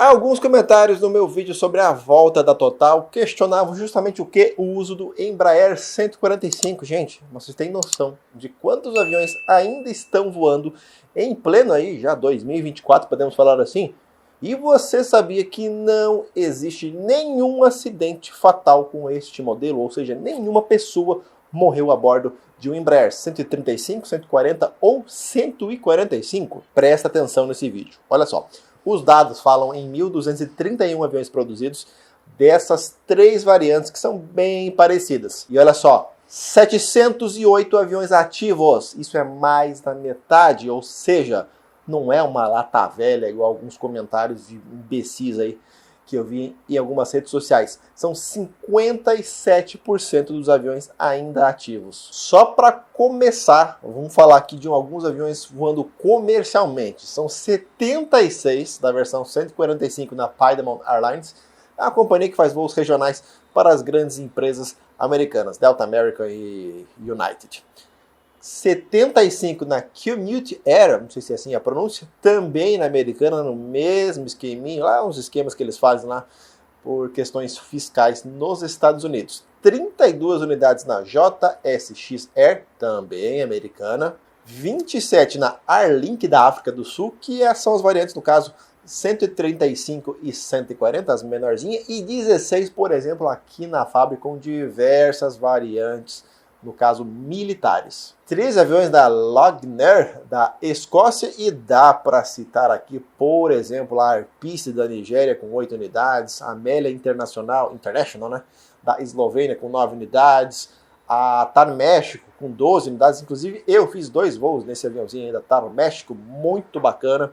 Alguns comentários no meu vídeo sobre a volta da Total questionavam justamente o que? O uso do Embraer 145. Gente, vocês têm noção de quantos aviões ainda estão voando em pleno aí, já 2024, podemos falar assim? E você sabia que não existe nenhum acidente fatal com este modelo? Ou seja, nenhuma pessoa morreu a bordo de um Embraer 135, 140 ou 145? Presta atenção nesse vídeo. Olha só. Os dados falam em 1.231 aviões produzidos dessas três variantes que são bem parecidas. E olha só, 708 aviões ativos. Isso é mais da metade, ou seja, não é uma lata velha, igual alguns comentários de imbecis aí que eu vi em algumas redes sociais. São 57% dos aviões ainda ativos. Só para começar, vamos falar aqui de alguns aviões voando comercialmente. São 76 da versão 145 na Piedmont Airlines, a companhia que faz voos regionais para as grandes empresas americanas, Delta, American e United. 75 na Commute Air, não sei se é assim a pronúncia, também na americana, no mesmo esqueminho, lá uns esquemas que eles fazem lá por questões fiscais nos Estados Unidos. 32 unidades na JSX Air, também americana. 27 na Airlink da África do Sul, que são as variantes, no caso, 135 e 140, as menorzinhas, e 16, por exemplo, aqui na fábrica com diversas variantes, no caso, militares. 3 aviões da Lognair, da Escócia, e dá para citar aqui, por exemplo, a Arpiste da Nigéria, com 8 unidades, a Amelia International, né, da Eslovênia, com 9 unidades, a TAR México, com 12 unidades, inclusive eu fiz 2 voos nesse aviãozinho aí da TAR México, muito bacana,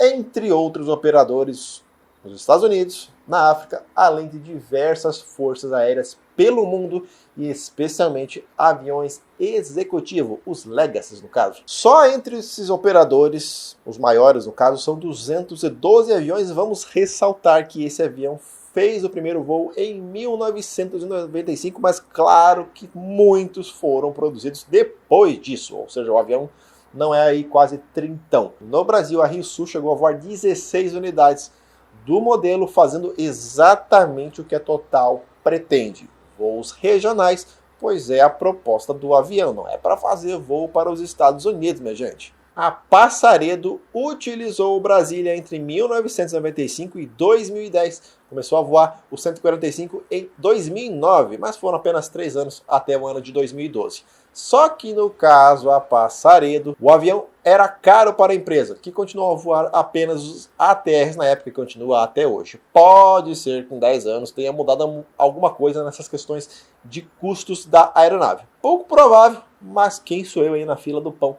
entre outros operadores nos Estados Unidos, na África, além de diversas forças aéreas pelo mundo e especialmente aviões executivos, os Legacies no caso. Só entre esses operadores, os maiores no caso, são 212 aviões. Vamos ressaltar que esse avião fez o primeiro voo em 1995, mas claro que muitos foram produzidos depois disso, ou seja, o avião não é aí quase trintão. No Brasil, a RioSul chegou a voar 16 unidades do modelo, fazendo exatamente o que a Total pretende. Voos regionais, pois é a proposta do avião, não é para fazer voo para os Estados Unidos, minha gente. A Passaredo utilizou o Brasília entre 1995 e 2010. Começou a voar o 145 em 2009, mas foram apenas 3 anos até o ano de 2012. Só que no caso a Passaredo, o avião era caro para a empresa, que continuou a voar apenas os ATRs na época e continua até hoje. Pode ser que em 10 anos tenha mudado alguma coisa nessas questões de custos da aeronave. Pouco provável, mas quem sou eu aí na fila do pão,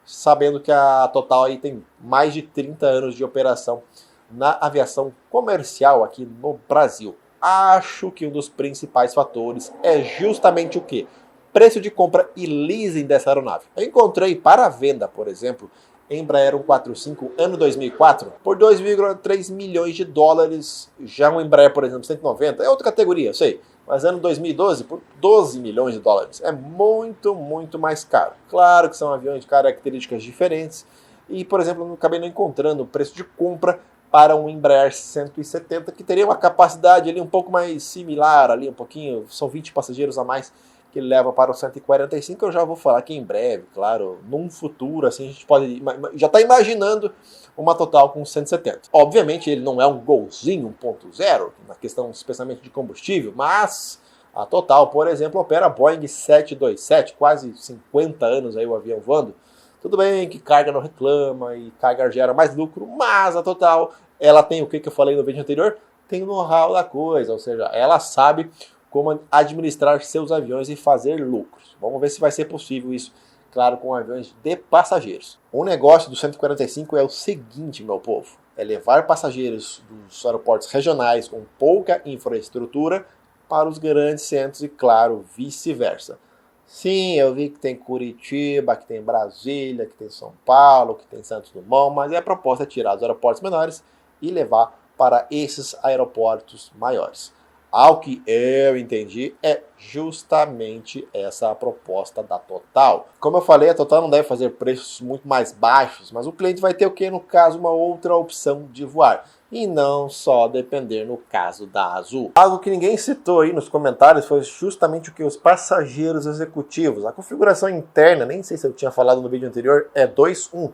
sabendo que a Total aí tem mais de 30 anos de operação na aviação comercial aqui no Brasil. Acho que um dos principais fatores é justamente o quê? Preço de compra e leasing dessa aeronave. Eu encontrei para venda, por exemplo, Embraer 145 ano 2004 por 2,3 milhões de dólares. Já um Embraer, por exemplo, 190 é outra categoria, eu sei. Mas ano 2012 por 12 milhões de dólares. É muito, muito mais caro. Claro que são aviões de características diferentes. E, por exemplo, eu acabei não encontrando o preço de compra para um Embraer 170, que teria uma capacidade ali um pouco mais similar, ali um pouquinho, são 20 passageiros a mais, que ele leva para o 145, eu já vou falar que em breve, claro, num futuro, assim, a gente pode já está imaginando uma Total com 170. Obviamente ele não é um Golzinho 1.0, na questão especialmente de combustível, mas a Total, por exemplo, opera Boeing 727, quase 50 anos aí o avião voando. Tudo bem que carga não reclama e carga gera mais lucro, mas a Total, ela tem o que eu falei no vídeo anterior? Tem o know-how da coisa, ou seja, ela sabe como administrar seus aviões e fazer lucros. Vamos ver se vai ser possível isso, claro, com aviões de passageiros. O negócio do 145 é o seguinte, meu povo, é levar passageiros dos aeroportos regionais com pouca infraestrutura para os grandes centros e, claro, vice-versa. Sim, eu vi que tem Curitiba, que tem Brasília, que tem São Paulo, que tem Santos Dumont, mas a proposta é tirar os aeroportos menores e levar para esses aeroportos maiores. Ao que eu entendi, é justamente essa a proposta da Total. Como eu falei, a Total não deve fazer preços muito mais baixos, mas o cliente vai ter o que? No caso, uma outra opção de voar. E não só depender no caso da Azul. Algo que ninguém citou aí nos comentários foi justamente o que? Os passageiros executivos. A configuração interna, nem sei se eu tinha falado no vídeo anterior, é 2.1.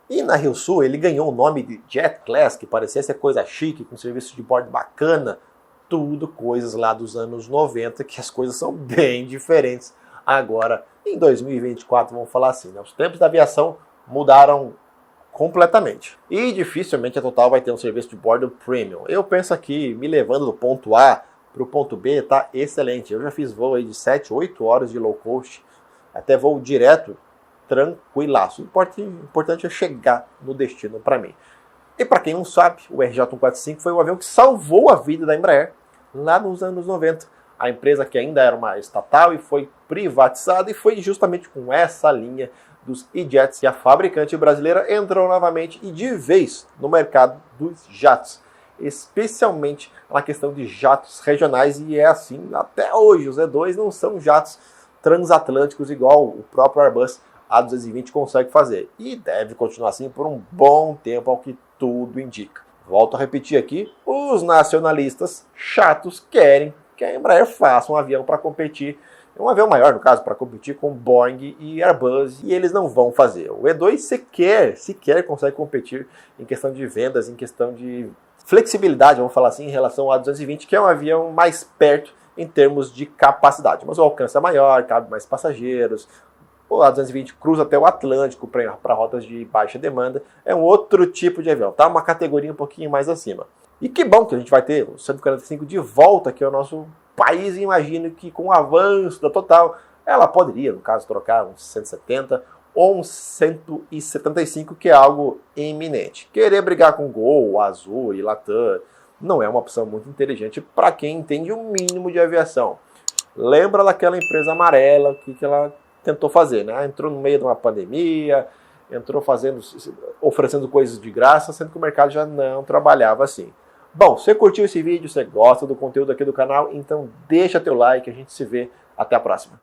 E na Rio Sul ele ganhou o nome de Jet Class, que parecia ser coisa chique, com serviço de bordo bacana. Tudo coisas lá dos anos 90, que as coisas são bem diferentes agora em 2024, vamos falar assim, né? Os tempos da aviação mudaram completamente. E dificilmente a Total vai ter um serviço de bordo premium. Eu penso aqui, me levando do ponto A para o ponto B, tá excelente. Eu já fiz voo aí de 7, 8 horas de low cost, até voo direto, tranquilaço. O importante é chegar no destino para mim. E para quem não sabe, o RJ145 foi o avião que salvou a vida da Embraer lá nos anos 90. A empresa que ainda era uma estatal e foi privatizada, e foi justamente com essa linha dos E-Jets que a fabricante brasileira entrou novamente e de vez no mercado dos jatos, especialmente na questão de jatos regionais, e é assim até hoje. Os E2 não são jatos transatlânticos igual o próprio Airbus A220 consegue fazer, e deve continuar assim por um bom tempo, ao que tudo indica. Volto a repetir aqui, os nacionalistas chatos querem que a Embraer faça um avião para competir, um avião maior no caso, para competir com Boeing e Airbus, e eles não vão fazer. O E2 sequer consegue competir em questão de vendas, em questão de flexibilidade, vamos falar assim, em relação ao A220, que é um avião mais perto em termos de capacidade, mas o alcance é maior, cabe mais passageiros. O A220 cruza até o Atlântico para rotas de baixa demanda. É um outro tipo de avião, tá? Uma categoria um pouquinho mais acima. E que bom que a gente vai ter o 145 de volta aqui ao nosso país. E imagino que com o avanço da Total, ela poderia, no caso, trocar uns 170 ou uns 175, que é algo iminente. Querer brigar com Gol, Azul e Latam não é uma opção muito inteligente para quem entende o mínimo de aviação. Lembra daquela empresa amarela que ela tentou fazer, né? Entrou no meio de uma pandemia, entrou oferecendo coisas de graça, sendo que o mercado já não trabalhava assim. Bom, você curtiu esse vídeo, você gosta do conteúdo aqui do canal, então deixa teu like, a gente se vê, até a próxima.